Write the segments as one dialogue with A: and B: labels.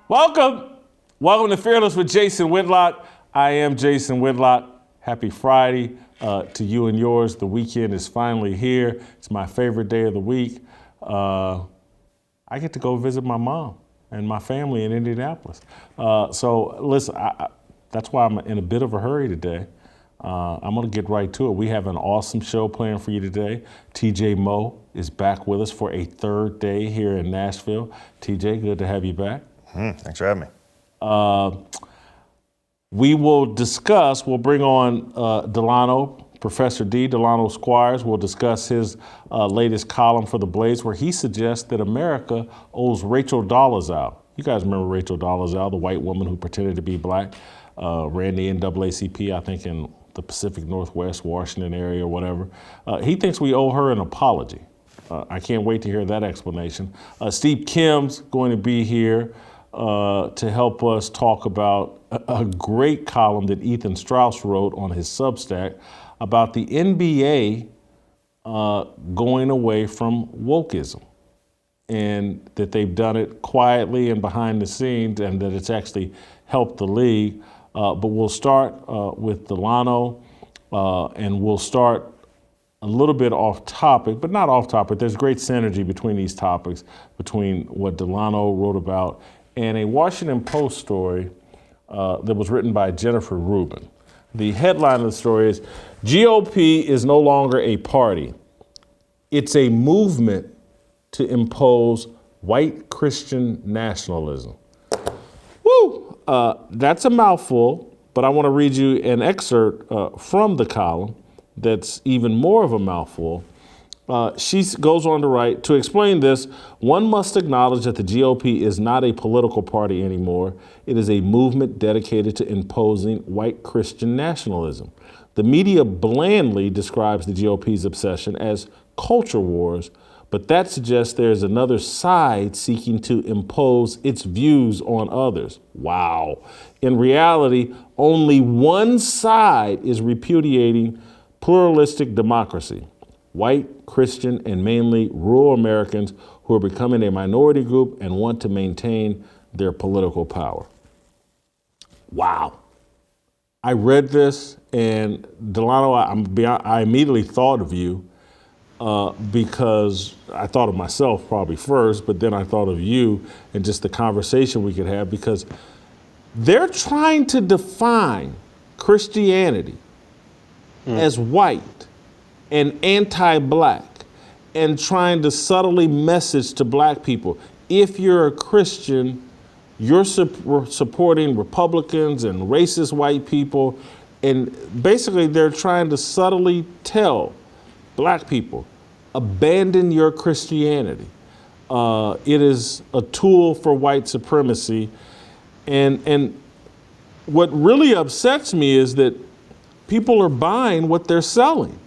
A: Welcome to Fearless with Jason Whitlock. I am Jason Whitlock. Happy Friday to you and yours. The weekend is finally here. It's my favorite day of the week. I get to go visit my mom and my family in Indianapolis. So listen, that's why I'm in a bit of a hurry today. I'm gonna get right to it. We have an awesome show planned for you today. TJ Moe is back with us for a third day here in Nashville. TJ, good to have you back.
B: Thanks for having me.
A: We'll bring on Delano, Professor Delano Squires. We'll discuss his latest column for The Blaze, where he suggests that America owes Rachel Dolezal. You guys remember Rachel Dolezal, the white woman who pretended to be black, ran the NAACP, I think in the Pacific Northwest, Washington area or whatever. He thinks we owe her an apology. I can't wait to hear that explanation. Steve Kim's going to be here to help us talk about a great column that Ethan Strauss wrote on his Substack about the NBA going away from wokeism, and that they've done it quietly and behind the scenes, and that it's actually helped the league. But we'll start with Delano, and we'll start a little bit off topic, but not off topic. There's great synergy between these topics, between what Delano wrote about and a Washington Post story that was written by Jennifer Rubin. The headline of the story is, GOP is no longer a party. It's a movement to impose white Christian nationalism. Woo! That's a mouthful, but I want to read you an excerpt from the column that's even more of a mouthful. She goes on to write, to explain this, one must acknowledge that the GOP is not a political party anymore. It is a movement dedicated to imposing white Christian nationalism. The media blandly describes the GOP's obsession as culture wars, but that suggests there's another side seeking to impose its views on others. Wow. In reality, only one side is repudiating pluralistic democracy. White, Christian, and mainly rural Americans who are becoming a minority group and want to maintain their political power. Wow. I read this, and Delano, I immediately thought of you because I thought of myself probably first, but then I thought of you and just the conversation we could have, because they're trying to define Christianity as white and anti-black, and trying to subtly message to black people, if you're a Christian, you're supporting Republicans and racist white people. And basically they're trying to subtly tell black people, abandon your Christianity. It is a tool for white supremacy. And what really upsets me is that people are buying what they're selling.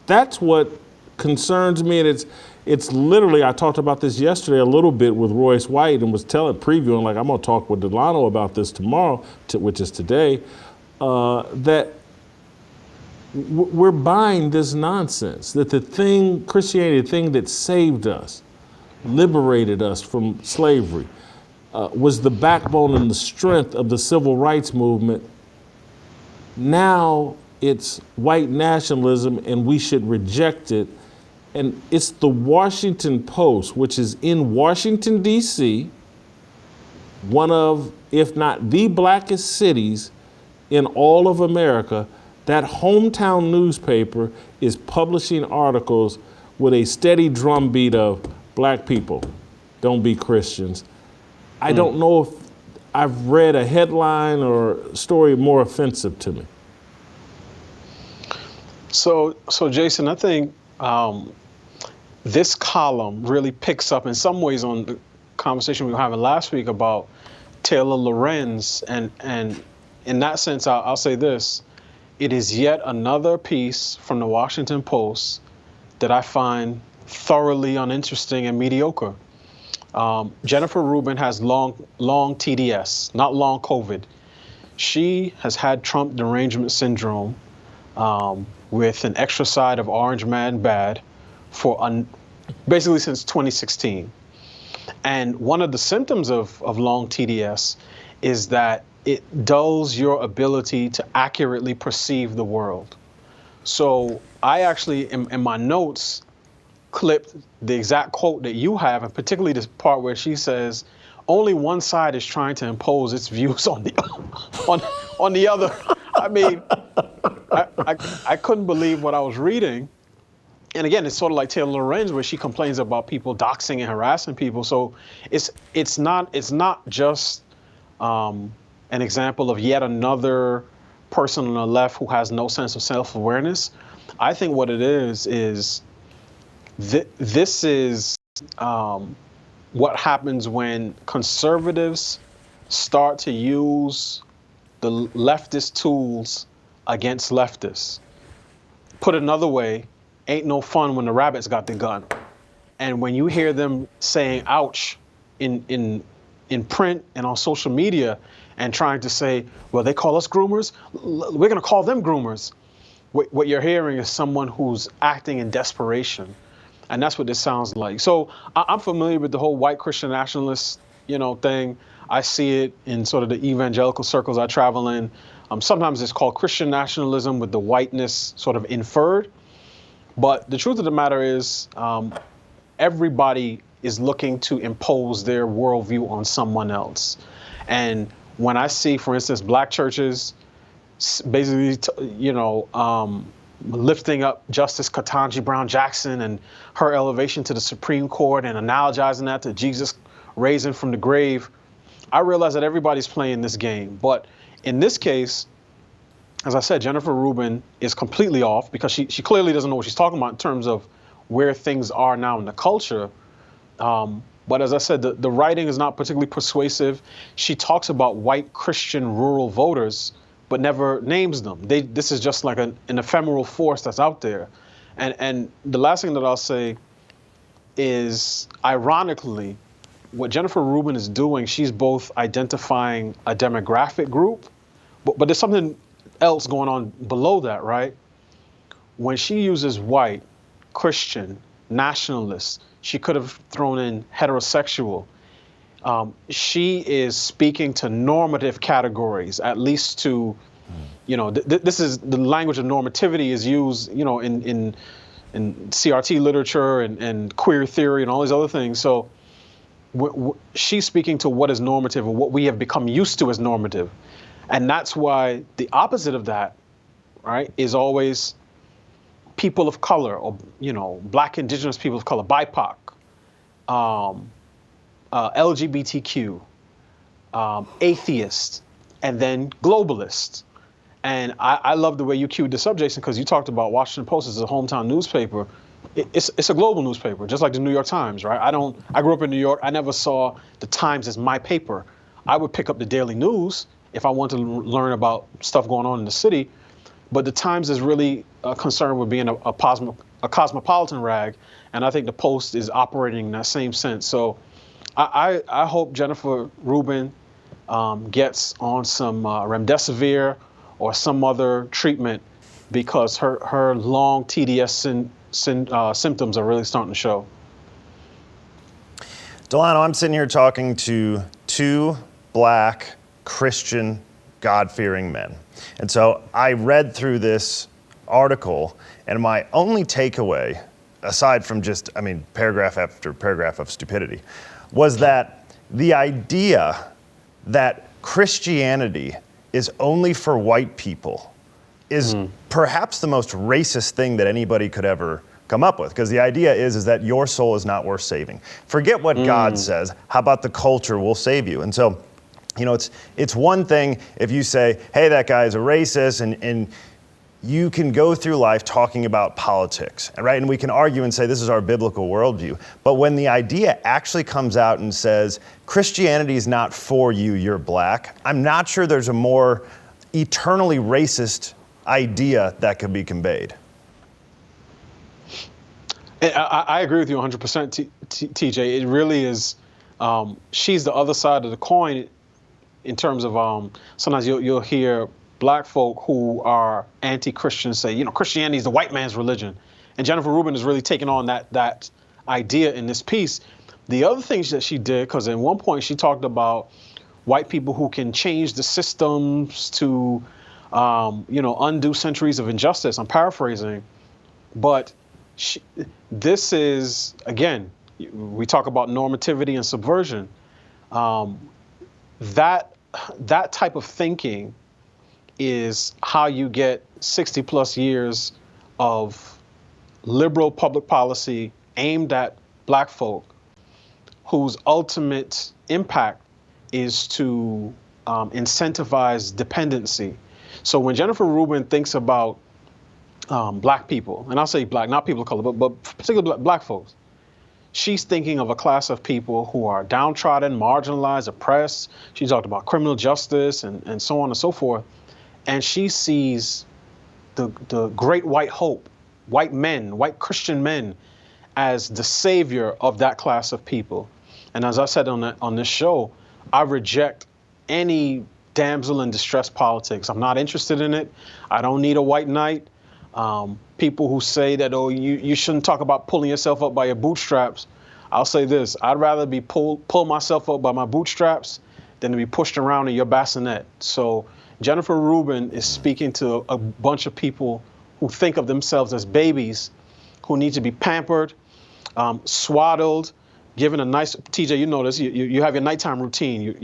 A: That's what concerns me, and it's literally, I talked about this yesterday a little bit with Royce White and was previewing, like, I'm gonna talk with Delano about this tomorrow, which is today, that we're buying this nonsense, that Christianity, the thing that saved us, liberated us from slavery, was the backbone and the strength of the civil rights movement. Now it's white nationalism, and we should reject it. And it's the Washington Post, which is in Washington, D.C., one of, if not the blackest cities in all of America. That hometown newspaper is publishing articles with a steady drumbeat of black people, don't be Christians. I don't know if I've read a headline or story more offensive to me.
C: So Jason, I think this column really picks up in some ways on the conversation we were having last week about Taylor Lorenz, and in that sense, I'll say this: it is yet another piece from the Washington Post that I find thoroughly uninteresting and mediocre. Jennifer Rubin has long TDS, not long COVID. She has had Trump derangement syndrome with an extra side of orange man bad for basically since 2016. And one of the symptoms of long TDS is that it dulls your ability to accurately perceive the world. So I actually, in my notes, clipped the exact quote that you have, and particularly this part where she says, only one side is trying to impose its views on the on the other. I mean, I couldn't believe what I was reading. And again, it's sort of like Taylor Lorenz, where she complains about people doxing and harassing people. So it's not just an example of yet another person on the left who has no sense of self-awareness. I think what it is this is what happens when conservatives start to use the leftist tools against leftists. Put another way, ain't no fun when the rabbits got the gun. And when you hear them saying ouch in print and on social media and trying to say, well, they call us groomers, we're gonna call them groomers. What you're hearing is someone who's acting in desperation. And that's what this sounds like. So I'm familiar with the whole white Christian nationalist, thing. I see it in sort of the evangelical circles I travel in. Sometimes it's called Christian nationalism with the whiteness sort of inferred. But the truth of the matter is, everybody is looking to impose their worldview on someone else. And when I see, for instance, black churches basically, lifting up Justice Ketanji Brown Jackson and her elevation to the Supreme Court and analogizing that to Jesus raising from the grave, I realize that everybody's playing this game. But in this case, as I said, Jennifer Rubin is completely off because she clearly doesn't know what she's talking about in terms of where things are now in the culture. But as I said, the writing is not particularly persuasive. She talks about white Christian rural voters, but never names them. This is just like an ephemeral force that's out there. And the last thing that I'll say is, ironically, what Jennifer Rubin is doing, she's both identifying a demographic group, but there's something else going on below that, right? When she uses white, Christian, nationalist, she could have thrown in heterosexual. She is speaking to normative categories, at least to, this is the language of normativity is used, in CRT literature and queer theory and all these other things. So she's speaking to what is normative or what we have become used to as normative. And that's why the opposite of that, right, is always people of color or, black, indigenous people of color, BIPOC, LGBTQ, atheist, and then globalist. And I love the way you cued this up, Jason, because you talked about Washington Post as a hometown newspaper. It's a global newspaper, just like the New York Times, right? I grew up in New York. I never saw the Times as my paper. I would pick up the Daily News if I wanted to learn about stuff going on in the city. But the Times is really concerned with being a cosmopolitan rag. And I think the Post is operating in that same sense. So I hope Jennifer Rubin gets on some remdesivir or some other treatment, because her long TDS symptoms are really starting to show.
B: Delano, I'm sitting here talking to two black Christian God-fearing men. And so I read through this article, and my only takeaway, aside from just, paragraph after paragraph of stupidity, was that the idea that Christianity is only for white people is perhaps the most racist thing that anybody could ever come up with. Because the idea is that your soul is not worth saving. Forget what God says. How about the culture will save you? And so, it's one thing if you say, hey, that guy is a racist, and you can go through life talking about politics, right? And we can argue and say this is our biblical worldview. But when the idea actually comes out and says, Christianity is not for you, you're black, I'm not sure there's a more eternally racist idea that could be conveyed.
C: I agree with you 100%, TJ. It really is, she's the other side of the coin in terms of, sometimes you'll hear black folk who are anti-Christian say, Christianity is the white man's religion. And Jennifer Rubin is really taking on that idea in this piece. The other things that she did, because at one point she talked about white people who can change the systems to, undo centuries of injustice. I'm paraphrasing, but this is, again, we talk about normativity and subversion. That type of thinking is how you get 60 plus years of liberal public policy aimed at black folk, whose ultimate impact is to incentivize dependency. So when Jennifer Rubin thinks about black people, and I'll say black, not people of color, but particularly black folks, she's thinking of a class of people who are downtrodden, marginalized, oppressed. She talked about criminal justice and so on and so forth. And she sees the great white hope, white men, white Christian men, as the savior of that class of people. And as I said on this show, I reject any damsel in distress politics. I'm not interested in it. I don't need a white knight. People who say that, oh, you shouldn't talk about pulling yourself up by your bootstraps. I'll say this: I'd rather be pull myself up by my bootstraps than to be pushed around in your bassinet. So Jennifer Rubin is speaking to a bunch of people who think of themselves as babies, who need to be pampered, swaddled, given a nice, TJ, you know this, you have your nighttime routine.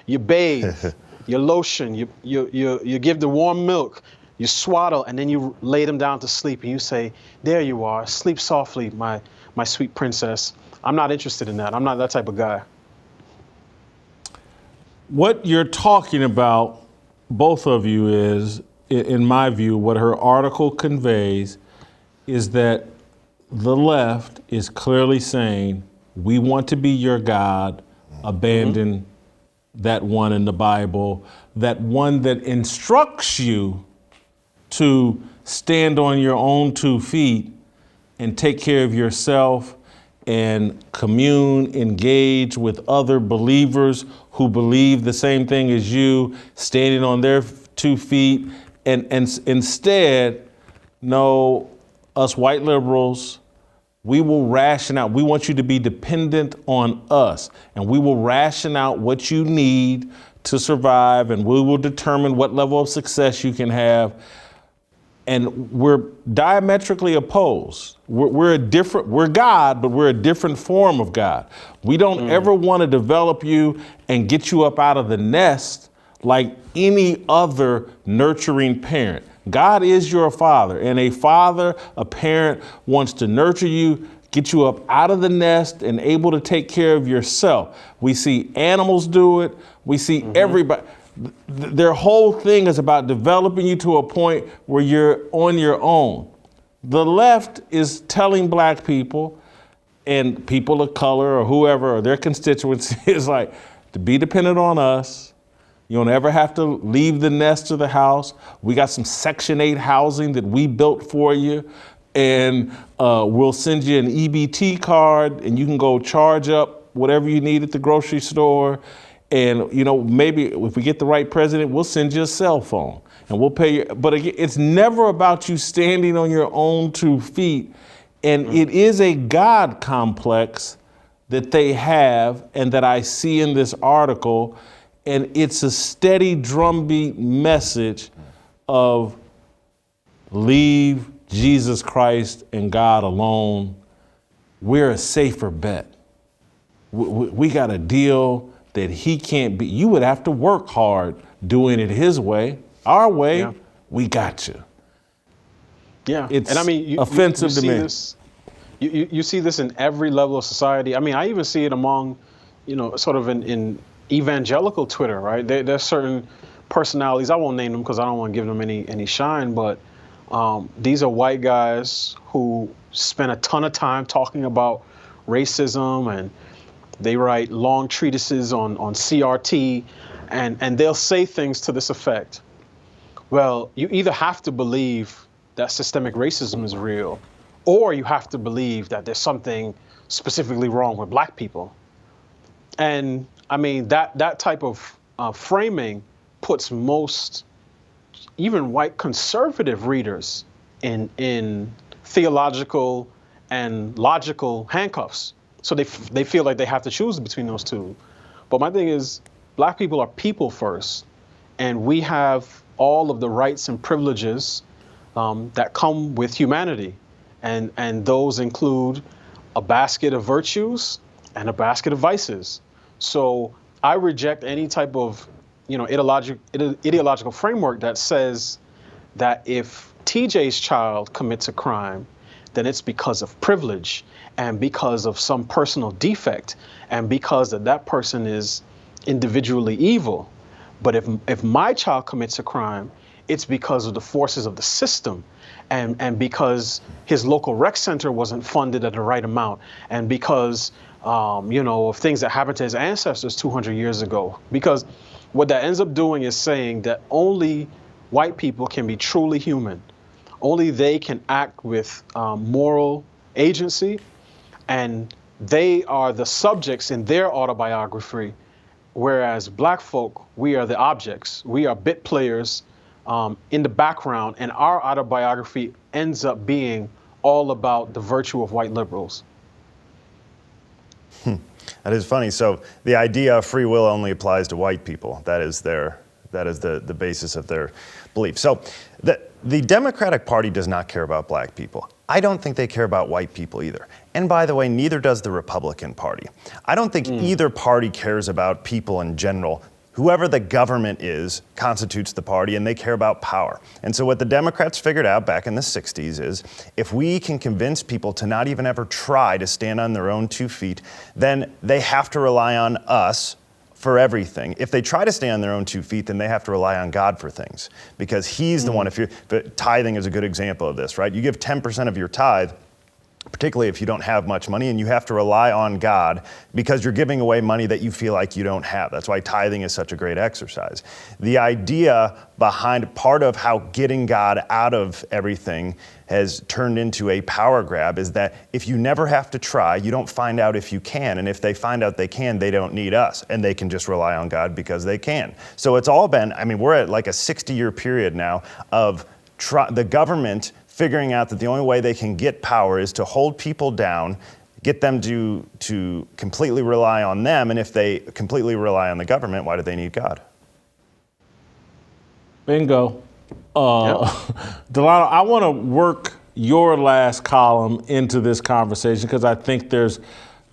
C: You bathe, you lotion, you give the warm milk, you swaddle, and then you lay them down to sleep, and you say, there you are, sleep softly, my sweet princess. I'm not interested in that. I'm not that type of guy.
A: What you're talking about, both of you, is, in my view, what her article conveys is that the left is clearly saying, we want to be your God, abandon that one in the Bible, that one that instructs you to stand on your own 2 feet and take care of yourself and commune, engage with other believers who believe the same thing as you, standing on their 2 feet, and instead, no, us white liberals, we will ration out. We want you to be dependent on us, and we will ration out what you need to survive, and we will determine what level of success you can have. And we're diametrically opposed. We're God, but we're a different form of God. We don't ever want to develop you and get you up out of the nest like any other nurturing parent. God is your father, and a parent wants to nurture you, get you up out of the nest and able to take care of yourself. We see animals do it. We see everybody. Their whole thing is about developing you to a point where you're on your own. The left is telling black people and people of color or whoever or their constituency is like, to be dependent on us. You don't ever have to leave the nest or the house. We got some Section 8 housing that we built for you, and we'll send you an EBT card, and you can go charge up whatever you need at the grocery store. And, maybe if we get the right president, we'll send you a cell phone, and we'll pay you. But again, it's never about you standing on your own 2 feet. And it is a God complex that they have and that I see in this article. And it's a steady drumbeat message of leave Jesus Christ and God alone. We're a safer bet. We got a deal that he can't be. You would have to work hard doing it his way. Our way, we got you.
C: Yeah,
A: It's
C: and I mean,
A: offensive to me.
C: You see this in every level of society. I mean, I even see it among, sort of in evangelical Twitter, right? There's certain personalities, I won't name them because I don't want to give them any shine, but these are white guys who spend a ton of time talking about racism, and they write long treatises on CRT, and they'll say things to this effect. Well, you either have to believe that systemic racism is real, or you have to believe that there's something specifically wrong with black people. And I mean, that type of framing puts most, even white conservative readers in theological and logical handcuffs. So they feel like they have to choose between those two. But my thing is, black people are people first, and we have all of the rights and privileges that come with humanity, and those include a basket of virtues and a basket of vices. So I reject any type of ideological framework that says that if TJ's child commits a crime, then it's because of privilege and because of some personal defect and because that person is individually evil. But if my child commits a crime, it's because of the forces of the system and because his local rec center wasn't funded at the right amount and because, of things that happened to his ancestors 200 years ago. Because what that ends up doing is saying that only white people can be truly human. Only they can act with moral agency, and they are the subjects in their autobiography, whereas black folk, we are the objects. We are bit players in the background, and our autobiography ends up being all about the virtue of white liberals.
B: That is funny. So the idea of free will only applies to white people. That is the basis of their belief. So the Democratic Party does not care about black people. I don't think they care about white people either. And by the way, neither does the Republican Party. I don't think either party cares about people in general. Whoever the government is constitutes the party, and they care about power. And so what the Democrats figured out back in the 60s is if we can convince people to not even ever try to stand on their own 2 feet, then they have to rely on us for everything. If they try to stay on their own 2 feet, then they have to rely on God for things, because he's the one. But tithing is a good example of this, right? You give 10% of your tithe, particularly if you don't have much money, and you have to rely on God because you're giving away money that you feel like you don't have. That's why tithing is such a great exercise. The idea behind part of how getting God out of everything has turned into a power grab is that if you never have to try, you don't find out if you can. And if they find out they can, they don't need us. And they can just rely on God because they can. So it's all been, we're at like a 60-year period now of the government figuring out that the only way they can get power is to hold people down, get them to completely rely on them. And if they completely rely on the government, why do they need God?
A: Bingo.
C: Yep.
A: Delano, I want to work your last column into this conversation because I think there's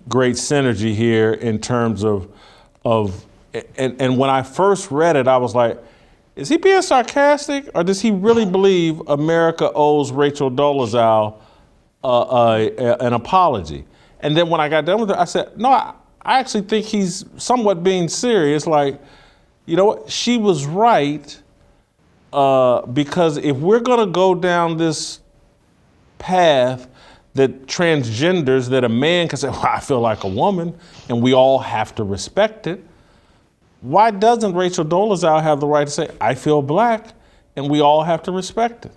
A: great synergy here in terms of and when I first read it, I was like, is he being sarcastic, or does he really believe America owes Rachel Dolezal an apology? And then when I got done with it, I said, no, I actually think he's somewhat being serious. Like, you know what? She was right, because if we're going to go down this path that transgenders, that a man can say, well, I feel like a woman, and we all have to respect it, why doesn't Rachel Dolezal have the right to say, I feel black, and we all have to respect it?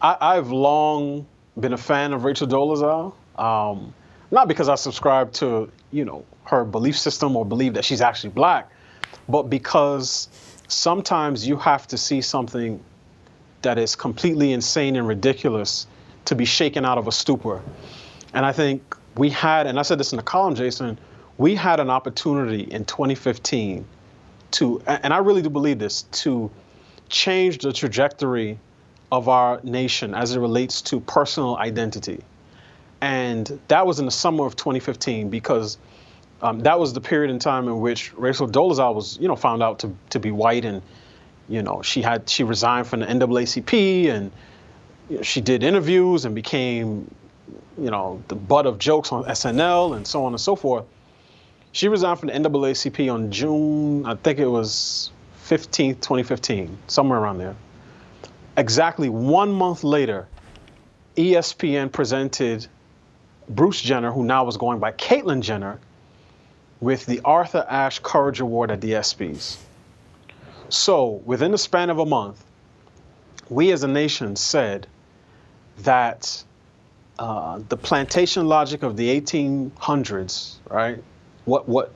C: I've long been a fan of Rachel Dolezal, not because I subscribe to, her belief system or believe that she's actually black, but because sometimes you have to see something that is completely insane and ridiculous to be shaken out of a stupor. And I think we had, and I said this in the column, Jason, we had an opportunity in 2015 to, and I really do believe this, to change the trajectory of our nation as it relates to personal identity. And that was in the summer of 2015 because that was the period in time in which Rachel Dolezal was, found out to be white, and, she resigned from the NAACP, and she did interviews and became the butt of jokes on SNL and so on and so forth. She resigned from the NAACP on June, I think it was 15th, 2015, somewhere around there. Exactly 1 month later, ESPN presented Bruce Jenner, who now was going by Caitlyn Jenner, with the Arthur Ashe Courage Award at the ESPYs. So within the span of a month, we as a nation said that the plantation logic of the 1800s, right? What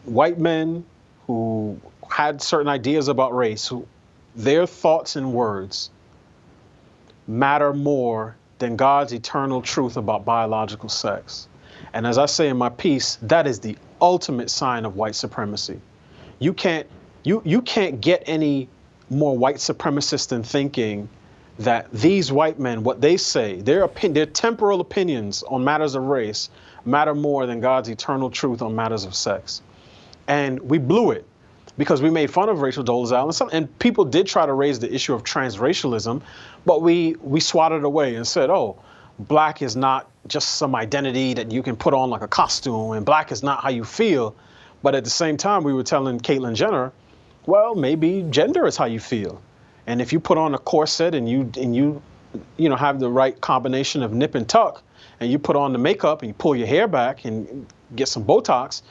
C: white men who had certain ideas about race, their thoughts and words matter more than God's eternal truth about biological sex. And as I say in my piece, that is the ultimate sign of white supremacy. You can't get any more white supremacist than thinking that these white men, what they say, their temporal opinions on matters of race matter more than God's eternal truth on matters of sex. And we blew it because we made fun of Rachel Dolezal, and people did try to raise the issue of transracialism, but we swatted away and said, oh, black is not just some identity that you can put on like a costume, and black is not how you feel. But at the same time, we were telling Caitlyn Jenner, well, maybe gender is how you feel. And if you put on a corset and you have the right combination of nip and tuck, and you put on the makeup and you pull your hair back and get some Botox,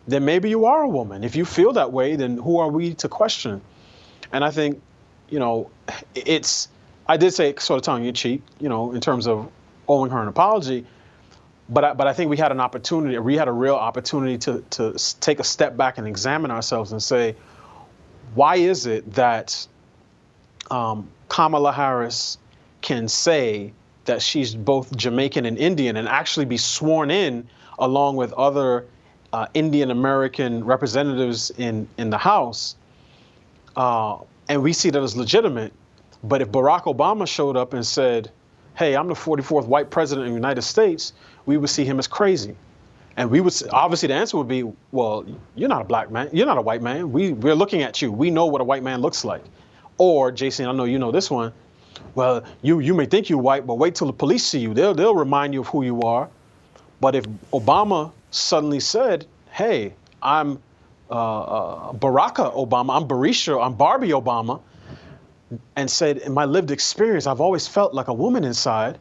C: then maybe you are a woman. If you feel that way, then who are we to question? And I think, I did say sort of tongue in cheek, in terms of owing her an apology, but I think we had a real opportunity to take a step back and examine ourselves and say, why is it that Kamala Harris can say that she's both Jamaican and Indian and actually be sworn in along with other Indian American representatives in the House, and we see that as legitimate. But if Barack Obama showed up and said, hey, I'm the 44th white president of the United States, we would see him as crazy. And we would, obviously the answer would be, well, you're not a black man, you're not a white man. We're looking at you. We know what a white man looks like. Or, Jason, I know you know this one, well, you may think you're white, but wait till the police see you. They'll remind you of who you are. But if Obama suddenly said, hey, I'm Baraka Obama, I'm Barisha, I'm Barbie Obama, and said, in my lived experience, I've always felt like a woman inside,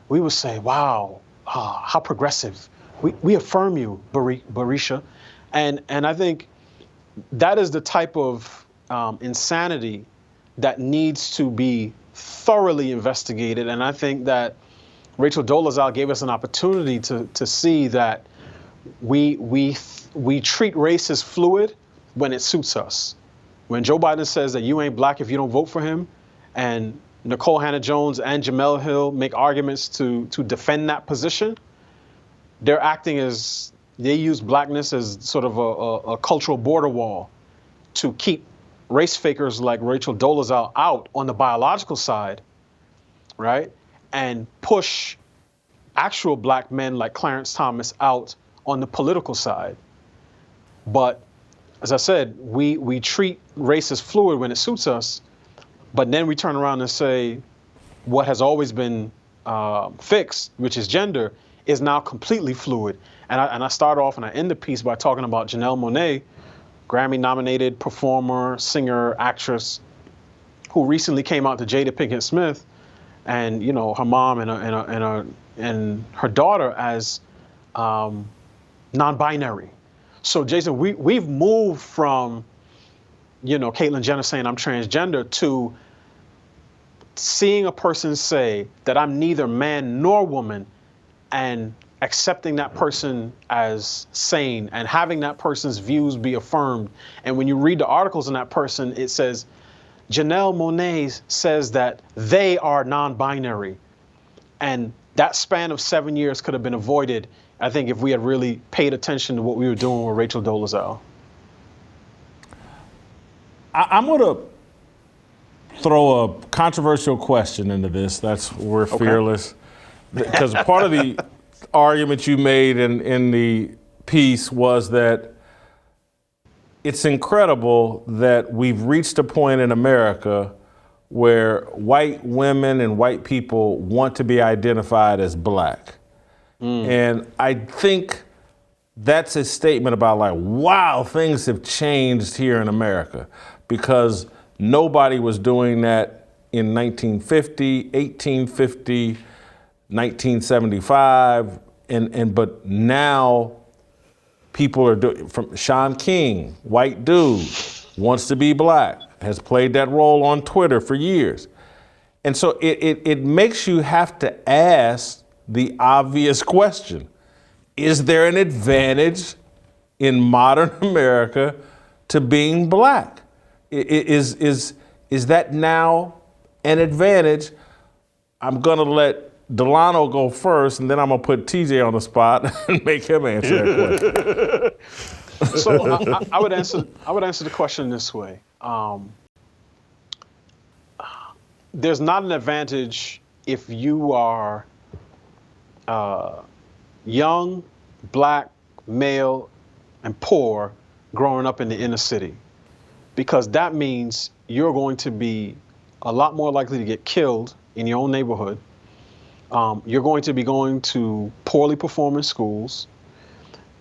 C: we would say, wow, how progressive. We affirm you, Barisha. And I think that is the type of insanity that needs to be thoroughly investigated. And I think that Rachel Dolezal gave us an opportunity to see that we treat race as fluid when it suits us. When Joe Biden says that you ain't black if you don't vote for him, and Nicole Hannah-Jones and Jamel Hill make arguments to defend that position, they're acting as, they use blackness as sort of a cultural border wall to keep race fakers like Rachel Dolezal out on the biological side, right? And push actual black men like Clarence Thomas out on the political side. But as I said, we treat race as fluid when it suits us, but then we turn around and say what has always been fixed, which is gender, is now completely fluid. And I start off and I end the piece by talking about Janelle Monáe, Grammy-nominated performer, singer, actress, who recently came out to Jada Pinkett Smith and her mom and her daughter as non-binary. So Jason, we've moved from Caitlyn Jenner saying I'm transgender to seeing a person say that I'm neither man nor woman and accepting that person as sane and having that person's views be affirmed. And when you read the articles on that person, it says, Janelle Monáe says that they are non-binary. And that span of 7 years could have been avoided, I think, if we had really paid attention to what we were doing with Rachel Dolezal.
A: I'm going to throw a controversial question into this. We're fearless. Because part of the argument you made in the piece was that it's incredible that we've reached a point in America where white women and white people want to be identified as black. And I think that's a statement about wow, things have changed here in America, because nobody was doing that in 1950, 1850, 1975, but now people are doing. From Sean King, white dude, wants to be black, has played that role on Twitter for years. And so it makes you have to ask the obvious question: is there an advantage in modern America to being black? Is that now an advantage? I'm gonna let Delano go first, and then I'm gonna put TJ on the spot and make him answer that question.
C: So I would answer the question this way. There's not an advantage if you are young, black, male, and poor growing up in the inner city, because that means you're going to be a lot more likely to get killed in your own neighborhood. You're going to be going to poorly performing schools.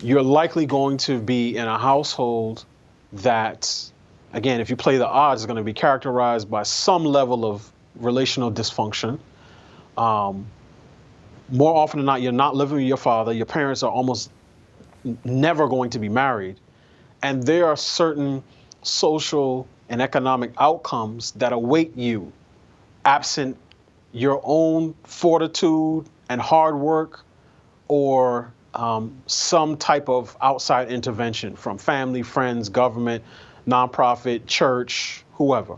C: You're likely going to be in a household that, again, if you play the odds, is going to be characterized by some level of relational dysfunction. More often than not, you're not living with your father. Your parents are almost never going to be married. And there are certain social and economic outcomes that await you absent your own fortitude and hard work, or some type of outside intervention from family, friends, government, nonprofit, church, whoever.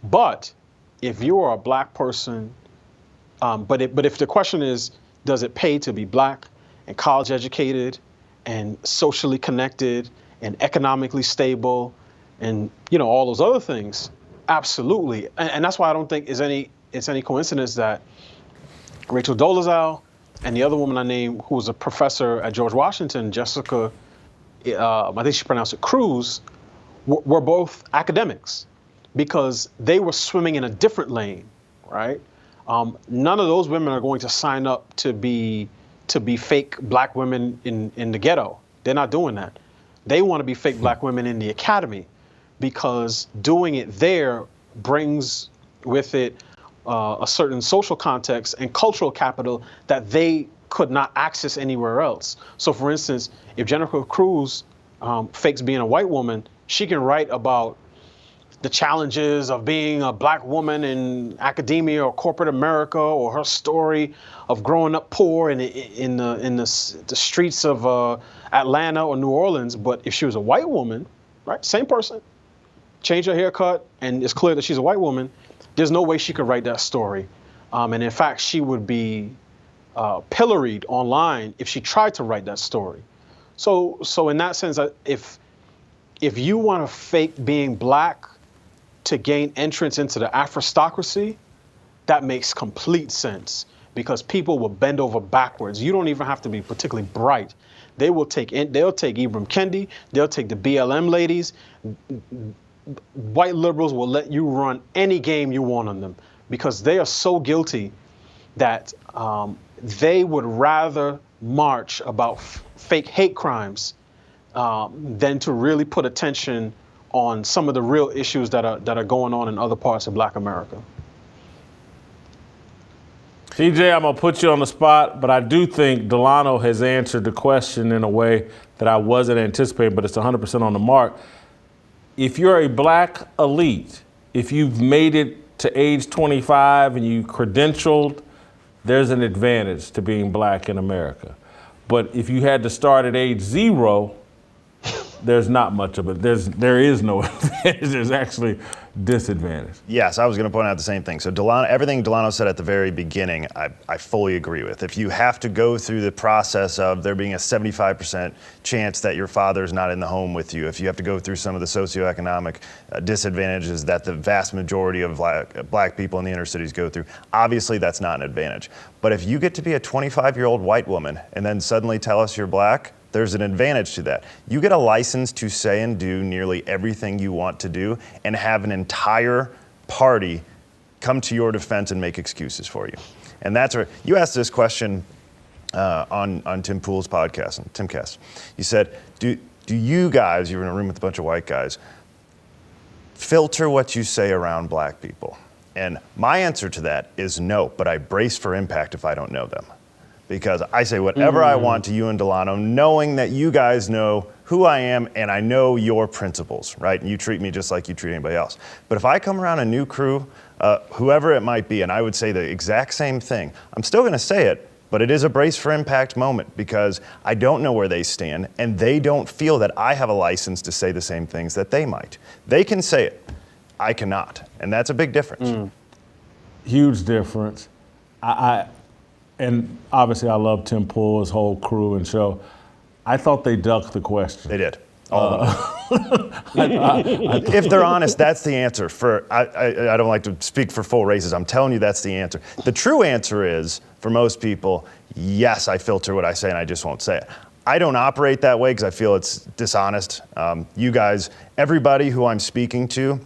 C: But if you are a black person, but if the question is, does it pay to be black and college educated and socially connected and economically stable and all those other things? Absolutely. And that's why I don't think it's any coincidence that Rachel Dolezal and the other woman I named, who was a professor at George Washington, Jessica, I think she pronounced it Cruz, were both academics, because they were swimming in a different lane, right? None of those women are going to sign up to be fake black women in the ghetto. They're not doing that. They want to be fake black women in the academy, because doing it there brings with it a certain social context and cultural capital that they could not access anywhere else. So for instance, if Jennifer Cruz fakes being a white woman, she can write about the challenges of being a black woman in academia or corporate America, or her story of growing up poor in the streets of Atlanta or New Orleans. But if she was a white woman, right, same person, change her haircut, and it's clear that she's a white woman, there's no way she could write that story. And in fact, she would be pilloried online if she tried to write that story. So in that sense, if you want to fake being black to gain entrance into the Afrostocracy, that makes complete sense, because people will bend over backwards. You don't even have to be particularly bright. They'll take Ibram Kendi, they'll take the BLM ladies. White liberals will let you run any game you want on them, because they are so guilty that they would rather march about fake hate crimes than to really put attention on some of the real issues that are going on in other parts of Black America.
A: TJ, I'm gonna put you on the spot, but I do think Delano has answered the question in a way that I wasn't anticipating, but it's 100% on the mark. If you're a black elite, if you've made it to age 25 and you credentialed, there's an advantage to being black in America. But if you had to start at age 0, there's not much of it. There is no advantage. There's actually disadvantage.
B: Yes, I was going to point out the same thing. So everything Delano said at the very beginning, I fully agree with. If you have to go through the process of there being a 75% chance that your father's not in the home with you, if you have to go through some of the socioeconomic disadvantages that the vast majority of black people in the inner cities go through, obviously that's not an advantage. But if you get to be a 25-year-old white woman and then suddenly tell us you're black, there's an advantage to that. You get a license to say and do nearly everything you want to do and have an entire party come to your defense and make excuses for you. And that's where you asked this question on Tim Pool's podcast, Timcast. You said, do you guys, you were in a room with a bunch of white guys, filter what you say around black people? And my answer to that is no, but I brace for impact if I don't know them. Because I say whatever I want to you and Delano, knowing that you guys know who I am and I know your principles, right? And you treat me just like you treat anybody else. But if I come around a new crew, whoever it might be, and I would say the exact same thing, I'm still gonna say it, but it is a brace for impact moment, because I don't know where they stand and they don't feel that I have a license to say the same things that they might. They can say it, I cannot, and that's a big difference.
A: Huge difference. and obviously I love Tim Pool, his whole crew and show. I thought they ducked the question.
B: They did. All of them. If they're honest, that's the answer. I don't like to speak for full races. I'm telling you that's the answer. The true answer is, for most people, yes, I filter what I say and I just won't say it. I don't operate that way because I feel it's dishonest. You guys, everybody who I'm speaking to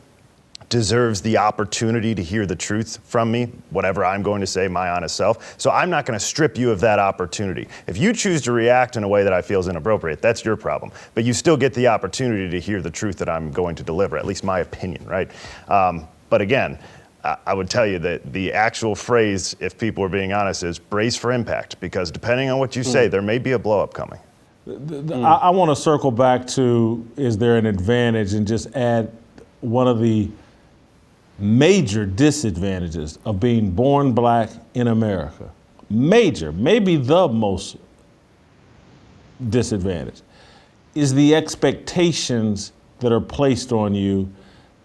B: deserves the opportunity to hear the truth from me, whatever I'm going to say, my honest self. So I'm not going to strip you of that opportunity. If you choose to react in a way that I feel is inappropriate, that's your problem. But you still get the opportunity to hear the truth that I'm going to deliver, at least my opinion, right? But again, I would tell you that the actual phrase, if people are being honest, is brace for impact, because depending on what you say, there may be a blow up coming.
A: I want to circle back to, is there an advantage, and just add one of the major disadvantages of being born black in America. Major, maybe the most disadvantage, is the expectations that are placed on you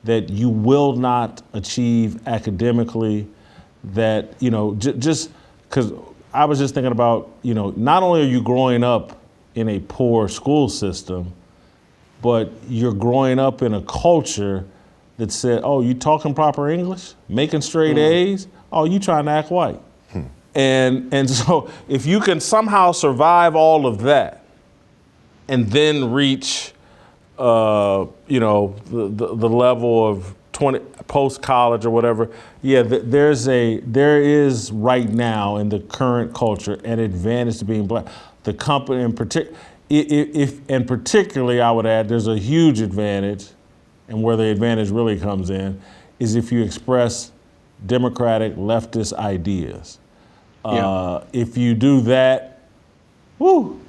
A: that you will not achieve academically, that, you know, just because I was just thinking about, you know, not only are you growing up in a poor school system, but you're growing up in a culture that said, oh, you talking proper English, making straight A's, oh, you trying to act white. And so if you can somehow survive all of that and then reach, you know, the level of 20 post-college or whatever, yeah, there is right now in the current culture an advantage to being black. The company in particular, and particularly I would add, there's a huge advantage, and where the advantage really comes in, is if you express democratic leftist ideas. If you do that, whoo,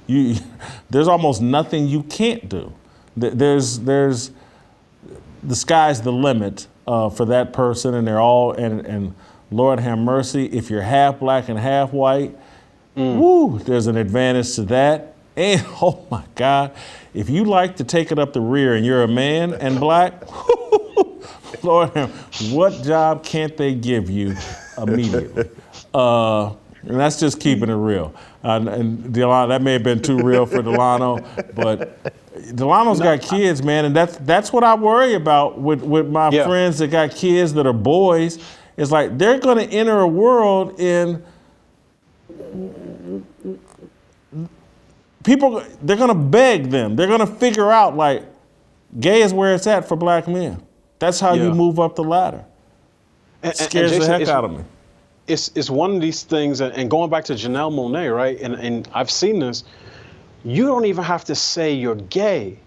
A: there's almost nothing you can't do. There's the sky's the limit for that person, and they're all, and Lord have mercy, if you're half black and half white, woo, there's an advantage to that. And, oh my God, if you like to take it up the rear and you're a man and black, Lord, what job can't they give you immediately? And that's just keeping it real. And Delano, that may have been too real for Delano, but Delano's got kids, man, and that's what I worry about with my friends that got kids that are boys. It's like they're going to enter a world in people, they're gonna beg them. They're gonna figure out, like, gay is where it's at for black men. That's how you move up the ladder. It scares the heck out of me.
C: It's one of these things, and going back to Janelle Monáe, right? And I've seen this. You don't even have to say you're gay.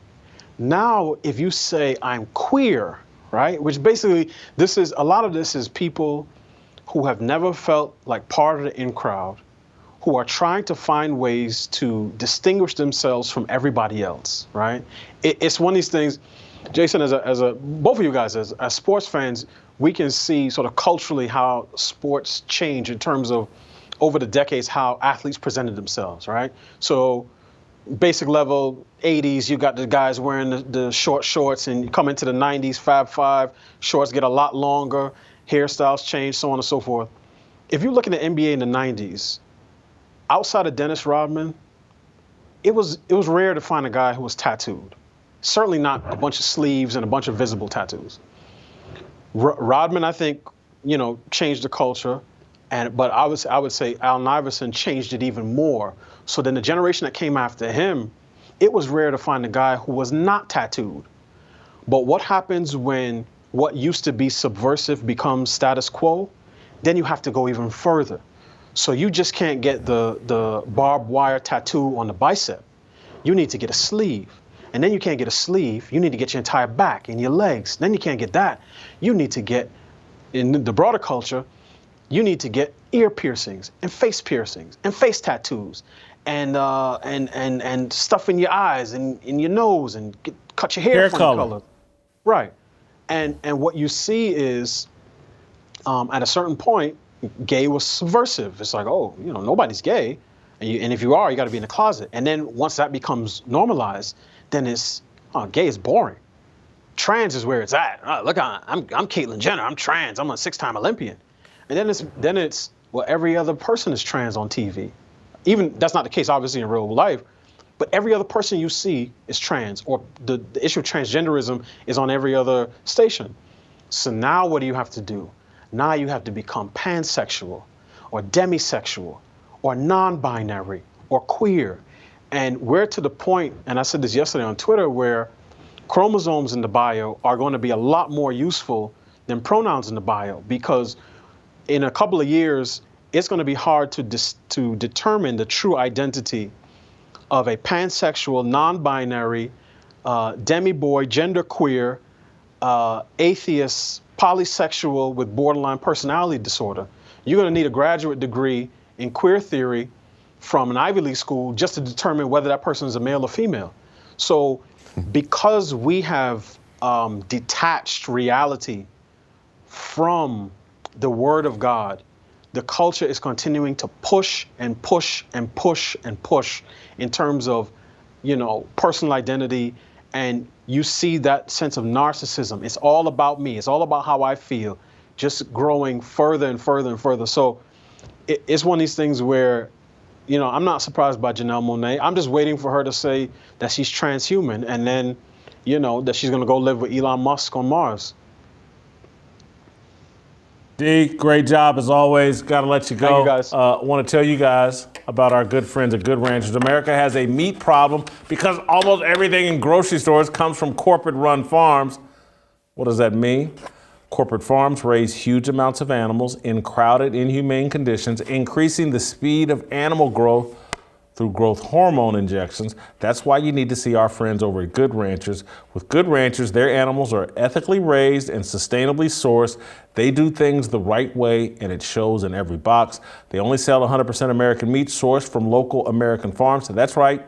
C: Now, if you say I'm queer, right? Which basically, a lot of this is people who have never felt like part of the in crowd, who are trying to find ways to distinguish themselves from everybody else, right? It's one of these things, Jason, both of you guys, as sports fans, we can see sort of culturally how sports change in terms of, over the decades, how athletes presented themselves, right? So basic level, 80s, you got the guys wearing the short shorts, and you come into the 90s, Fab Five, shorts get a lot longer, hairstyles change, so on and so forth. If you look at the NBA in the 90s, outside of Dennis Rodman, it was rare to find a guy who was tattooed. Certainly not a bunch of sleeves and a bunch of visible tattoos. Rodman, I think, you know, changed the culture, but I would say Allen Iverson changed it even more. So then the generation that came after him, it was rare to find a guy who was not tattooed. But what happens when what used to be subversive becomes status quo? Then you have to go even further. So you just can't get the barbed wire tattoo on the bicep. You need to get a sleeve. And then you can't get a sleeve. You need to get your entire back and your legs. Then you can't get that. You need to get, in the broader culture, you need to get ear piercings and face tattoos and stuff in your eyes and in your nose and cut your hair funny color. Right. And what you see is, at a certain point, gay was subversive. It's like, oh, you know, nobody's gay. And if you are, you got to be in the closet. And then once that becomes normalized, then it's, oh, gay is boring. Trans is where it's at. Oh, look, I'm Caitlyn Jenner. I'm trans. I'm a 6-time Olympian. And then it's Well, every other person is trans on TV. Even that's not the case, obviously, in real life, but every other person you see is trans, or the issue of transgenderism is on every other station. So now what do you have to do? Now you have to become pansexual, or demisexual, or non-binary, or queer. And we're to the point, and I said this yesterday on Twitter, where chromosomes in the bio are going to be a lot more useful than pronouns in the bio, because in a couple of years, it's going to be hard to determine the true identity of a pansexual, non-binary, demi-boy, genderqueer, atheist, polysexual with borderline personality disorder. You're going to need a graduate degree in queer theory from an Ivy League school just to determine whether that person is a male or female. So because we have detached reality from the Word of God, the culture is continuing to push and push and push and push in terms of, personal identity. And you see that sense of narcissism. It's all about me. It's all about how I feel, just growing further and further and further. So it's one of these things where, I'm not surprised by Janelle Monáe. I'm just waiting for her to say that she's transhuman, and then, that she's going to go live with Elon Musk on Mars.
A: D, great job as always. Got to let you go.
C: Thank you, guys.
A: Want to tell you guys about our good friends at Good Ranchers. America has a meat problem because almost everything in grocery stores comes from corporate-run farms. What does that mean? Corporate farms raise huge amounts of animals in crowded, inhumane conditions, increasing the speed of animal growth through growth hormone injections. That's why you need to see our friends over at Good Ranchers. With Good Ranchers, their animals are ethically raised and sustainably sourced. They do things the right way, and it shows in every box. They only sell 100% American meat sourced from local American farms. So that's right.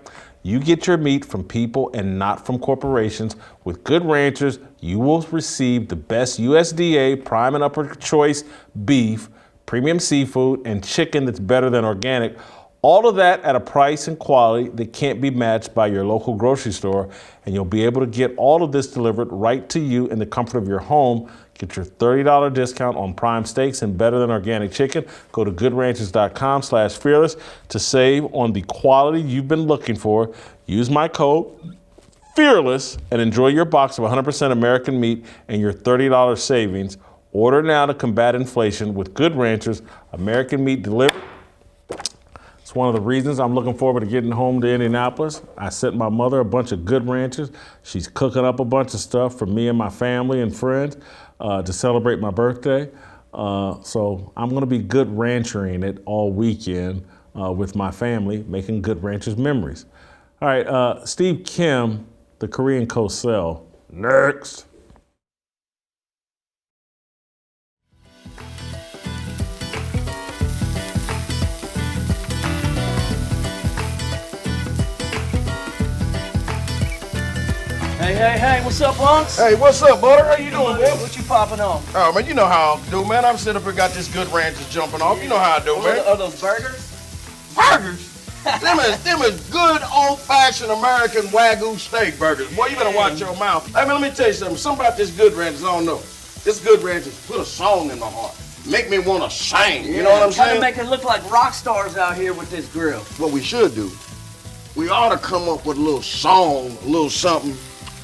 A: You get your meat from people and not from corporations. With Good Ranchers, you will receive the best USDA prime and upper choice beef, premium seafood, and chicken that's better than organic. All of that at a price and quality that can't be matched by your local grocery store. And you'll be able to get all of this delivered right to you in the comfort of your home. Get your $30 discount on prime steaks and better than organic chicken. Go to goodranchers.com/fearless to save on the quality you've been looking for. Use my code FEARLESS and enjoy your box of 100% American meat and your $30 savings. Order now to combat inflation with Good Ranchers, American meat delivered. It's one of the reasons I'm looking forward to getting home to Indianapolis. I sent my mother a bunch of Good Ranchers. She's cooking up a bunch of stuff for me and my family and friends to celebrate my birthday. So I'm going to be Good Ranchering it all weekend with my family, making Good Ranchers memories. All right, Steve Kim, the Korean Cosell. Next.
D: Hey, what's up, Lunks?
E: Hey, what's up, butter? How you doing, man?
D: What you popping on?
E: Oh, man, you know how I do, man. I'm sitting up here, got this Good Ranchers jumping off. You know how I do, man.
D: Are those burgers?
E: Burgers? them is good old-fashioned American Wagyu steak burgers. Boy, you better watch your mouth. Hey, man, let me tell you something. Something about this Good Ranchers, I don't know. This Good Ranchers put a song in my heart. Make me want to sing. You know what I'm
D: Trying
E: saying?
D: to make it look like rock stars out here with this grill.
E: What we should do, we ought to come up with a little song, a little something,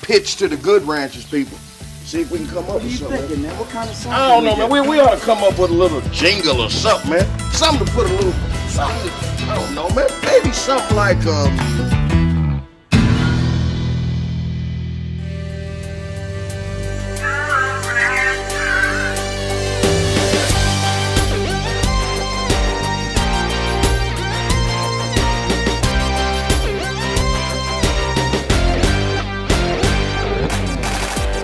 E: pitch to the Good Ranchers people. See if we can come up
D: What are
E: with
D: you
E: something.
D: thinking, man? What kind of song?
E: I don't know, man. We ought to come up with a little jingle or something, man. Something to put a little, something. I don't know, man. Maybe something like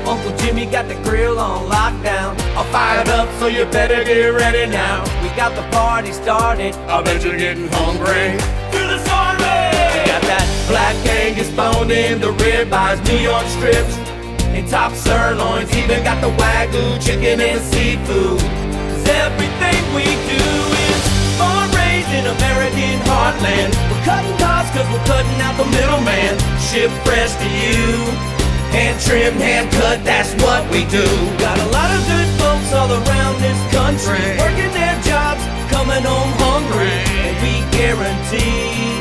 F: Uncle Jimmy got the grill on lockdown. I'll fire it up, so you better get ready now. We got the party started. I bet you're getting hungry. To the We got that black Angus bone in the ribeyes, New York strips, and top sirloins. Even got the Wagyu chicken and seafood. 'Cause everything we do is farm raised in American heartland. We're cutting costs 'cause we're cutting out the middleman. Ship fresh to you. Hand trimmed, hand cut, that's what we do. Got a lot of good folks all around this country, working their jobs, coming home hungry, and we guarantee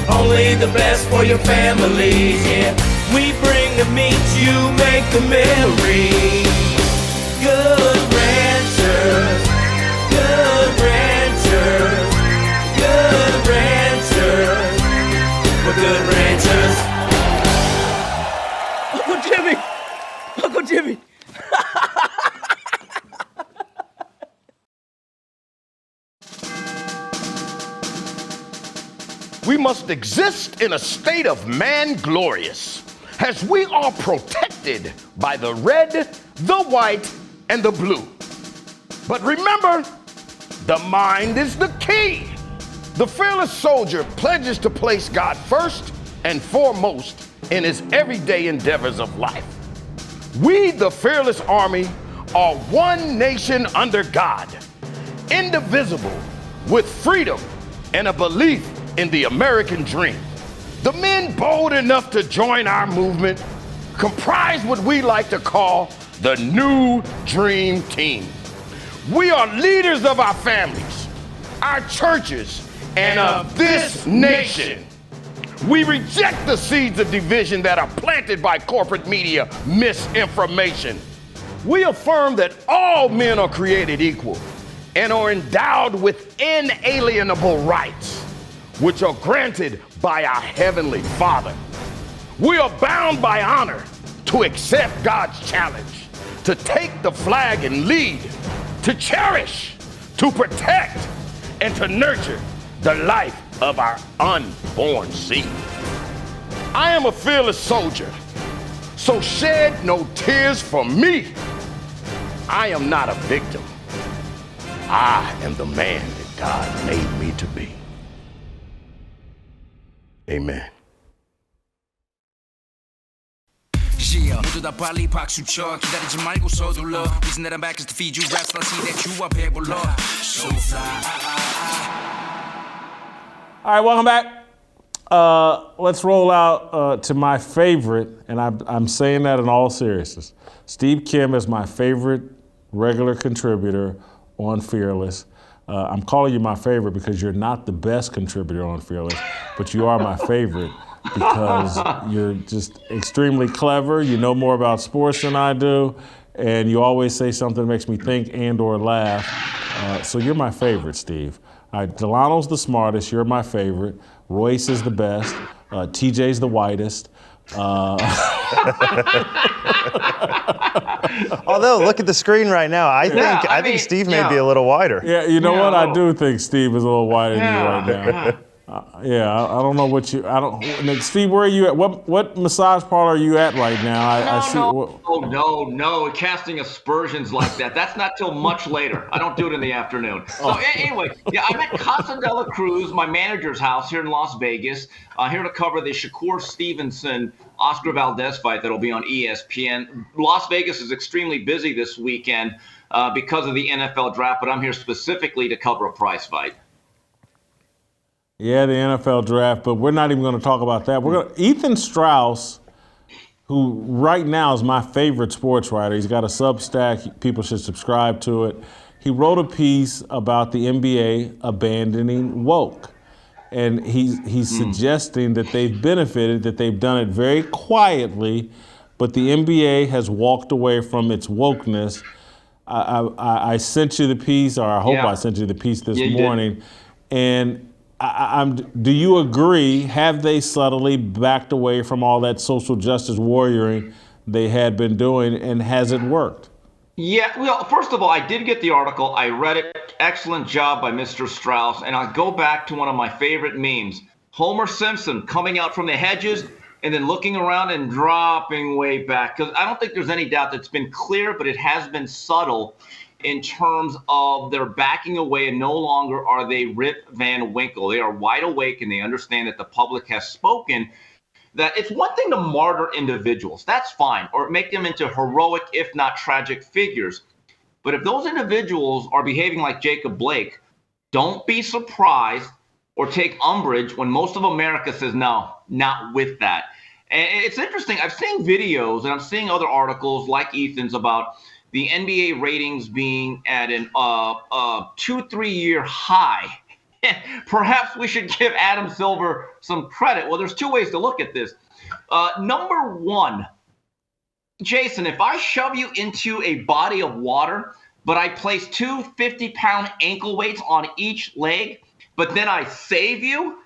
F: only the best for your family. Yeah, we bring the meat, you make the memory. Good ranchers, good ranchers, good ranchers, we're good ranchers. Uncle Jimmy, Uncle Jimmy.
E: We must exist in a state of man glorious, as we are protected by the red, the white, and the blue. But remember, the mind is the key. The fearless soldier pledges to place God first and foremost in his everyday endeavors of life. We, the fearless army, are one nation under God, indivisible, with freedom and a belief in the American dream. The men bold enough to join our movement comprise what we like to call the New Dream Team. We are leaders of our families, our churches, and of this nation. We reject the seeds of division that are planted by corporate media misinformation. We affirm that all men are created equal and are endowed with inalienable rights, which are granted by our Heavenly Father. We are bound by honor to accept God's challenge, to take the flag and lead, to cherish, to protect, and to nurture the life of our unborn seed. I am a fearless soldier, so shed no tears for me. I am not a victim. I am the man that God made me to be. Amen.
G: Yeah, 모두 다 빨리 박수 쳐 기다리지 말고 서둘러 Reason that I'm back is to feed you raps I see that you are 배불러 So
A: All right, welcome back. Let's roll out to my favorite, and I'm saying that in all seriousness. Steve Kim is my favorite regular contributor on Fearless. I'm calling you my favorite because you're not the best contributor on Fearless, but you are my favorite because you're just extremely clever. You know more about sports than I do, and you always say something that makes me think and or laugh. So you're my favorite, Steve. All right, Delano's the smartest. You're my favorite. Royce is the best. TJ's the whitest.
B: Although, look at the screen right now. I think Steve may be a little wider.
A: Yeah, you know what? I do think Steve is a little whiter than you right now. I don't know what you. I don't. Steve, where are you at? What massage parlor are you at right now? I see.
H: No, casting aspersions like that. That's not till much later. I don't do it in the afternoon. So anyway, I'm at Casa de la Cruz, my manager's house here in Las Vegas, here to cover the Shakur Stevenson Oscar Valdez fight that'll be on ESPN. Las Vegas is extremely busy this weekend because of the NFL draft, but I'm here specifically to cover a prize fight.
A: Yeah, the NFL draft, but we're not even going to talk about that. Ethan Strauss, who right now is my favorite sports writer. He's got a Substack. People should subscribe to it. He wrote a piece about the NBA abandoning woke. And he's suggesting that they've benefited, that they've done it very quietly, but the NBA has walked away from its wokeness. I sent you the piece, or I hope I sent you the piece this morning. And do you agree, have they subtly backed away from all that social justice warrioring they had been doing, and has it worked?
H: Yeah, well, first of all, I did get the article. I read it. Excellent job by Mr. Strauss. And I'll go back to one of my favorite memes. Homer Simpson coming out from the hedges and then looking around and dropping way back. Because I don't think there's any doubt that's been clear, but it has been subtle in terms of their backing away, and no longer are they Rip Van Winkle. They are wide awake, and they understand that the public has spoken. That it's one thing to martyr individuals, that's fine, or make them into heroic, if not tragic figures. But if those individuals are behaving like Jacob Blake, don't be surprised or take umbrage when most of America says, no, not with that. And it's interesting, I've seen videos and I'm seeing other articles like Ethan's about the NBA ratings being at an 2-3 year high. Perhaps we should give Adam Silver some credit. Well, there's two ways to look at this. Number one, Jason, if I shove you into a body of water, but I place two 50-pound ankle weights on each leg, but then I save you,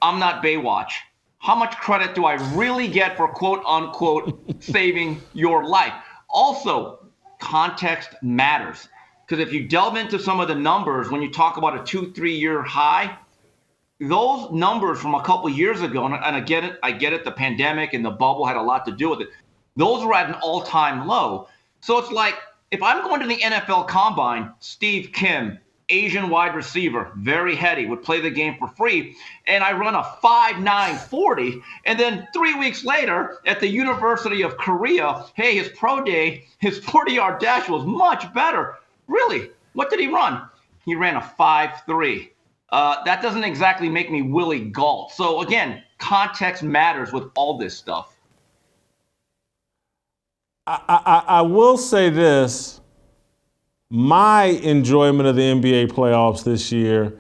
H: I'm not Baywatch. How much credit do I really get for quote unquote saving your life? Also, context matters. Because if you delve into some of the numbers, when you talk about a 2-3 year high, those numbers from a couple of years ago, and I get it, the pandemic and the bubble had a lot to do with it. Those were at an all-time low. So it's like, if I'm going to the NFL Combine, Steve Kim, Asian wide receiver, very heady, would play the game for free, and I run a 5.9 40, and then 3 weeks later at the University of Korea, hey, his pro day, his 40-yard dash was much better. Really? What did he run? He ran a 5.3. That doesn't exactly make me Willie Gault. So again, context matters with all this stuff.
A: I will say this. My enjoyment of the NBA playoffs this year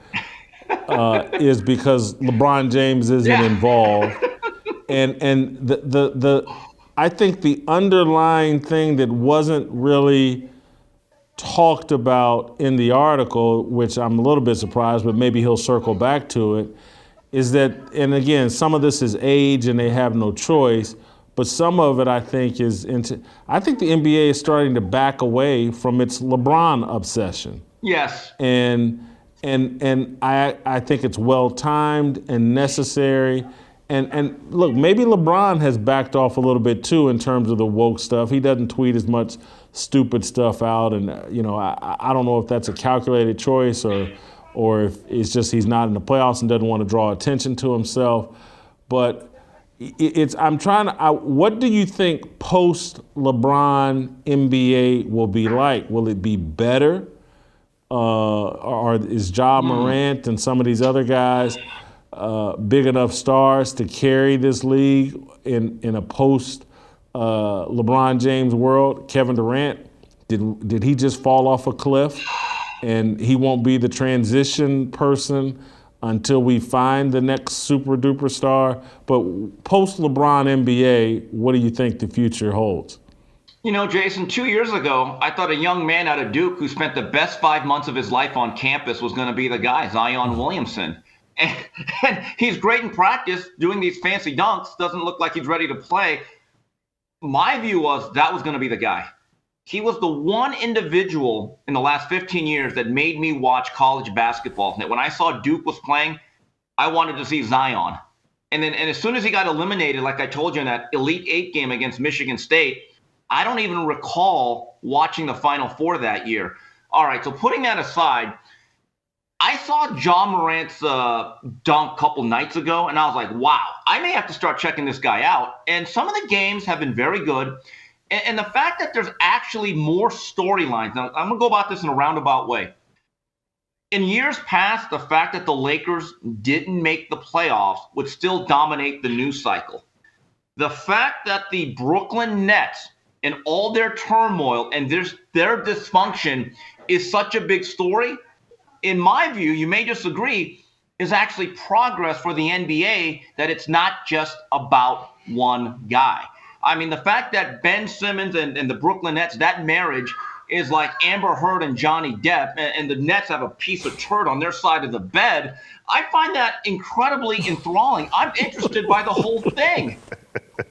A: is because LeBron James isn't involved. And I think the underlying thing that wasn't really talked about in the article, which I'm a little bit surprised, but maybe he'll circle back to it, is that, and again, some of this is age and they have no choice, but some of it I think I think the NBA is starting to back away from its LeBron obsession.
H: Yes.
A: And I think it's well timed and necessary. And look, maybe LeBron has backed off a little bit too in terms of the woke stuff. He doesn't tweet as much stupid stuff out, and I don't know if that's a calculated choice or if it's just he's not in the playoffs and doesn't want to draw attention to himself. But what do you think post LeBron NBA will be like? Will it be better? Or is Ja Morant and some of these other guys big enough stars to carry this league in a post LeBron James world? Kevin Durant, did he just fall off a cliff and he won't be the transition person until we find the next super duper star? But post LeBron NBA, what do you think the future holds?
H: You know, Jason, 2 years ago, I thought a young man out of Duke who spent the best 5 months of his life on campus was going to be the guy, Zion Williamson. And he's great in practice, doing these fancy dunks, doesn't look like he's ready to play. My view was that was going to be the guy. He was the one individual in the last 15 years that made me watch college basketball. When I saw Duke was playing, I wanted to see Zion. And as soon as he got eliminated, like I told you in that Elite Eight game against Michigan State, I don't even recall watching the Final Four that year. All right, so putting that aside, I saw Ja Morant's dunk a couple nights ago, and I was like, wow, I may have to start checking this guy out. And some of the games have been very good. And the fact that there's actually more storylines. Now, I'm going to go about this in a roundabout way. In years past, the fact that the Lakers didn't make the playoffs would still dominate the news cycle. The fact that the Brooklyn Nets and all their turmoil and their dysfunction is such a big story, in my view, you may disagree, is actually progress for the NBA, that it's not just about one guy. I mean, the fact that Ben Simmons and the Brooklyn Nets, that marriage is like Amber Heard and Johnny Depp, and the Nets have a piece of turd on their side of the bed, I find that incredibly enthralling. I'm interested by the whole thing.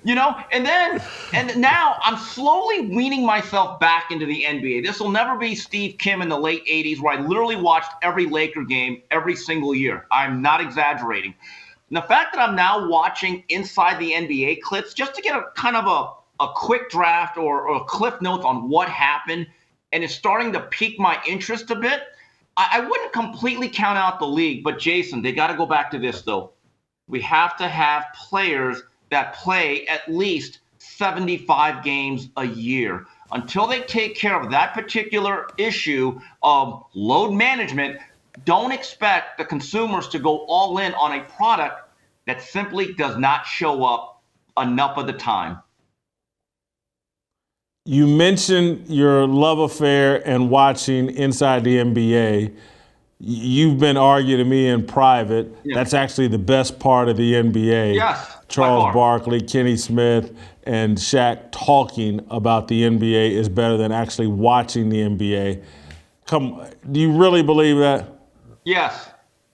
H: And now I'm slowly weaning myself back into the NBA. This will never be Steve Kim in the late 80s, where I literally watched every Laker game every single year. I'm not exaggerating. And the fact that I'm now watching Inside the NBA clips just to get a kind of a quick draft or a cliff notes on what happened, and it's starting to pique my interest a bit, I wouldn't completely count out the league. But Jason, they got to go back to this, though. We have to have players that play at least 75 games a year. Until they take care of that particular issue of load management, don't expect the consumers to go all in on a product that simply does not show up enough of the time.
A: You mentioned your love affair and watching Inside the NBA. You've been arguing to me in private.
H: Yeah.
A: That's actually the best part of the NBA.
H: Yes, by
A: Charles
H: far.
A: Barkley, Kenny Smith, and Shaq talking about the NBA is better than actually watching the NBA. Do you really believe that?
H: Yes.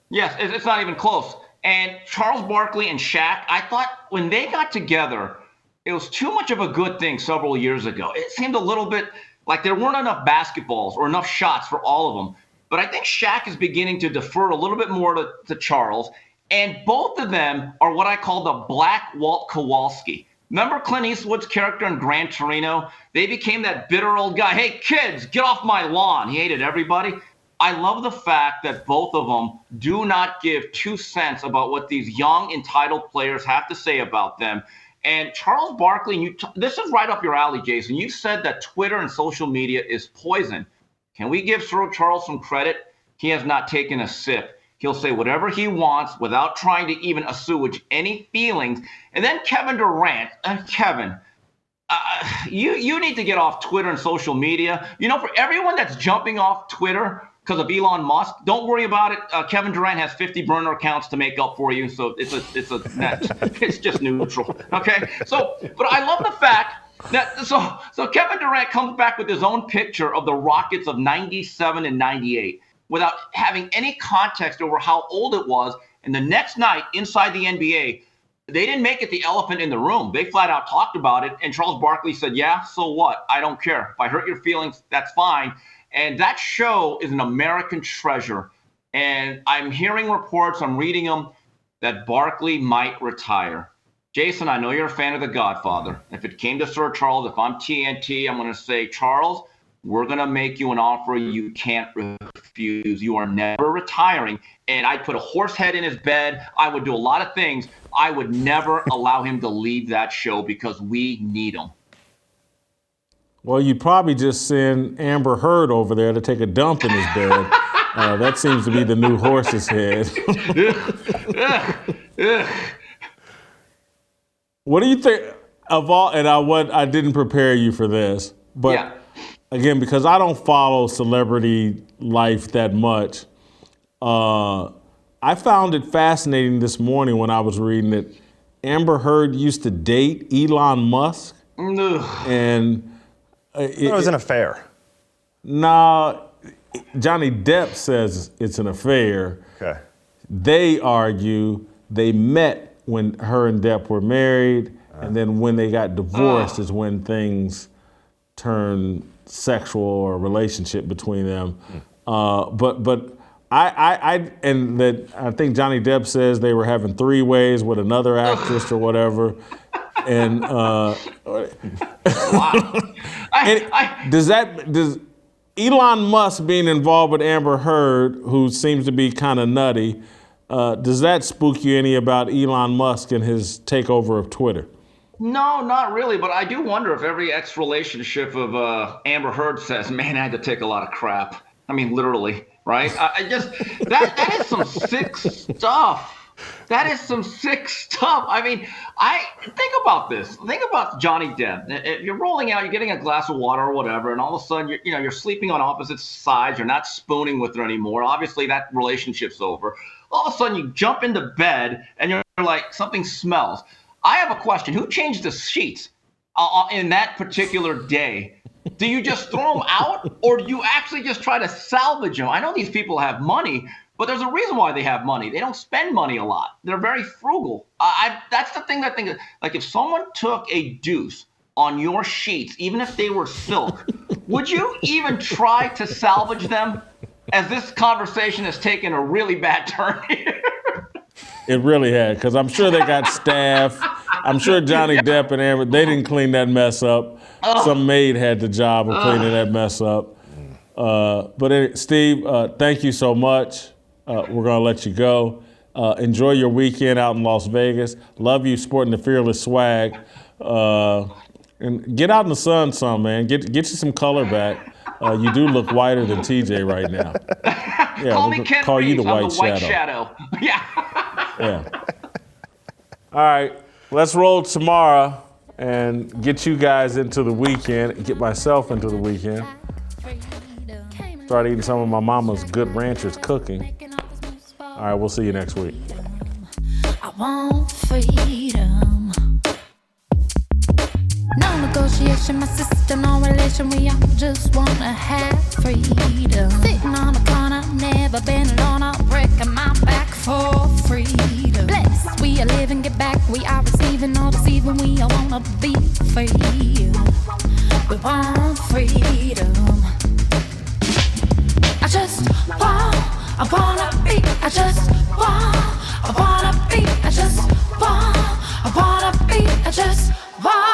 H: Yes, it's not even close. And Charles Barkley and Shaq, I thought when they got together, it was too much of a good thing several years ago. It seemed a little bit like there weren't enough basketballs or enough shots for all of them. But I think Shaq is beginning to defer a little bit more to Charles. And both of them are what I call the Black Walt Kowalski. Remember Clint Eastwood's character in Gran Torino? They became that bitter old guy. Hey, kids, get off my lawn. He hated everybody. I love the fact that both of them do not give 2 cents about what these young, entitled players have to say about them. And Charles Barkley, this is right up your alley, Jason. You said that Twitter and social media is poison. Can we give Sir Charles some credit? He has not taken a sip. He'll say whatever he wants without trying to even assuage any feelings. And then Kevin Durant, Kevin, you need to get off Twitter and social media. You know, for everyone that's jumping off Twitter because of Elon Musk, don't worry about it. Kevin Durant has 50 burner accounts to make up for you, so it's just neutral. Okay, but I love the fact that so Kevin Durant comes back with his own picture of the Rockets of '97 and '98 without having any context over how old it was. And the next night inside the NBA, they didn't make it the elephant in the room. They flat out talked about it, and Charles Barkley said, "Yeah, so what? I don't care. If I hurt your feelings, that's fine." And that show is an American treasure. And I'm hearing reports, I'm reading them, that Barkley might retire. Jason, I know you're a fan of The Godfather. If it came to Sir Charles, if I'm TNT, I'm going to say, Charles, we're going to make you an offer you can't refuse. You are never retiring. And I'd put a horse head in his bed. I would do a lot of things. I would never allow him to leave that show because we need him.
A: Well, you'd probably just send Amber Heard over there to take a dump in his bed. That seems to be the new horse's head. What do you think of all? And I didn't prepare you for this, but
H: Yeah.
A: Again, because I don't follow celebrity life that much, I found it fascinating this morning when I was reading that Amber Heard used to date Elon Musk, and
B: It was an affair.
A: no, Johnny Depp says it's an affair.
B: Okay.
A: They argue they met when her and Depp were married, and then when they got divorced is when things turned sexual or relationship between them. But I think Johnny Depp says they were having three-ways with another actress or whatever. And does Elon Musk being involved with Amber Heard, who seems to be kind of nutty, does that spook you any about Elon Musk and his takeover of Twitter?
H: No, not really. But I do wonder if every ex-relationship of Amber Heard says, man, I had to take a lot of crap. I mean, literally, right? I just, that is some sick stuff. That is some sick stuff. I mean, think about this. Think about Johnny Depp. If you're rolling out, you're getting a glass of water or whatever, and all of a sudden you're sleeping on opposite sides. You're not spooning with her anymore. Obviously, that relationship's over. All of a sudden, you jump into bed and you're like, something smells. I have a question. Who changed the sheets in that particular day? Do you just throw them out, or do you actually just try to salvage them? I know these people have money, but there's a reason why they have money. They don't spend money a lot. They're very frugal. That's the thing that I think, like if someone took a deuce on your sheets, even if they were silk, would you even try to salvage them? As this conversation has taken a really bad turn here.
A: It really had, because I'm sure they got staff. I'm sure Johnny Depp and Amber, they didn't clean that mess up. Some maid had the job of cleaning that mess up. Steve, thank you so much. We're going to let you go. Enjoy your weekend out in Las Vegas. Love you sporting the Fearless swag. And get out in the sun some, man. Get you some color back. You do look whiter than TJ right now. Yeah,
H: call me Ken
A: call
H: Reeves.
A: you the
H: I'm
A: white
H: the white
A: shadow.
H: Yeah.
A: Yeah. All right, let's roll tomorrow. and get you guys into the weekend, get myself into the weekend. Start eating some of my mama's Good Ranchers cooking. All right, we'll see you next week.
I: I want freedom. No negotiation, my sister, no relation. We all just wanna have freedom. Sitting on the corner, never been alone. I'm breaking my back for freedom. Blessed, we are living, get back. We are receiving, all deceiving. We all wanna be free. We want freedom. I wanna be, I just want, I wanna be, I just want, I wanna be, I just want.